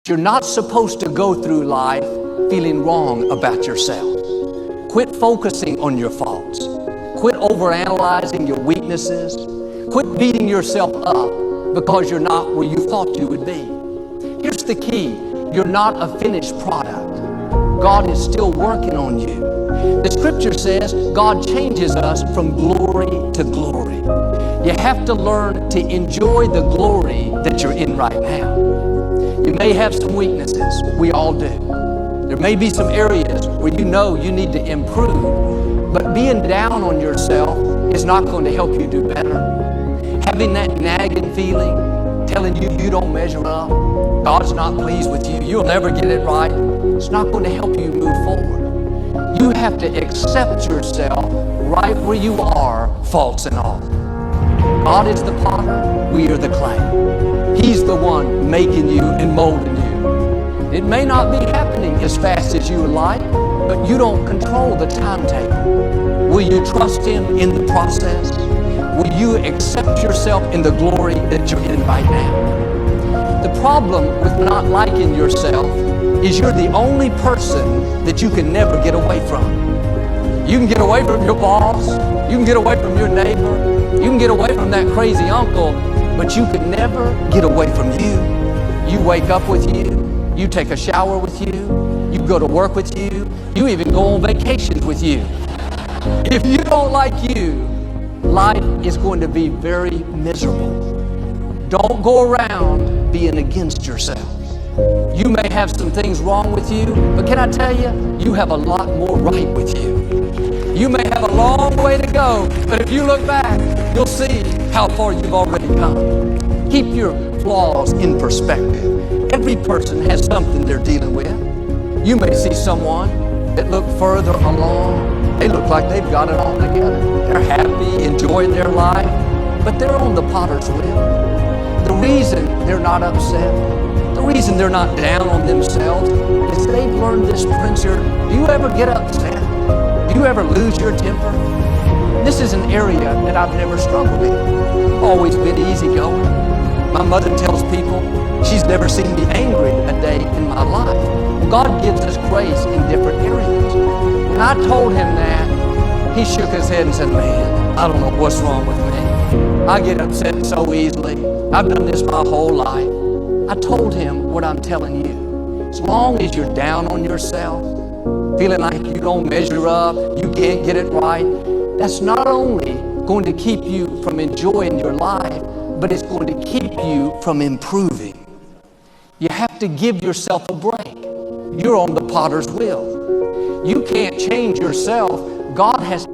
You're not supposed to go through life feeling wrong about yourself. Quit focusing on your faults. Quit overanalyzing your weaknesses. Quit beating yourself up because you're not where you thought you would be. Here's the key. You're not a finished product. God is still working on you. The scripture says God changes us from glory to glory. You have to learn to enjoy the glory that you're in right now. You may have some weaknesses. We all do. There may be some areas where you know you need to improve, but being down on yourself is not going to help you do better. Having that nagging feeling, telling you you don't measure up, God's not pleased with you, you'll never get it right, it's not going to help you move forward. You have to accept yourself right where you are, faults and all. God is the potter, we are the clay. He's the one making you and molding you. It may not be happening as fast as you would like, but you don't control the timetable. Will you trust Him in the process? Will you accept yourself in the glory that you're in right now? The problem with not liking yourself is you're the only person that you can never get away from. You can get away from your boss, you can get away from your neighbor, you can get away from that crazy uncle, but you can never get away from you. You wake up with you, you take a shower with you, you go to work with you, you even go on vacations with you. If you don't like you, life is going to be very miserable. Don't go around being against yourself. You may have some things wrong with you, but can I tell you, you have a lot more right with you. You may have a long way to go, but if you look back, you'll see how far you've already come. Keep your flaws in perspective. Every person has something they're dealing with. You may see someone that look further along. They look like they've got it all together. They're happy, enjoying their life, but they're on the potter's wheel. The reason they're not upset, the reason they're not down on themselves is they've learned this principle. Do you ever get upset? Do you ever lose your temper? This is an area that I've never struggled in. Always been easygoing. My mother tells people she's never seen me angry a day in my life. Well, God gives us grace in different areas. When I told him that, he shook his head and said, man, I don't know what's wrong with me. I get upset so easily. I've done this my whole life. I told him what I'm telling you. As long as you're down on yourself, feeling like you don't measure up, you can't get it right, that's not only going to keep you from enjoying your life, but it's going to keep you from improving. You have to give yourself a break. You're on the potter's wheel. You can't change yourself. God has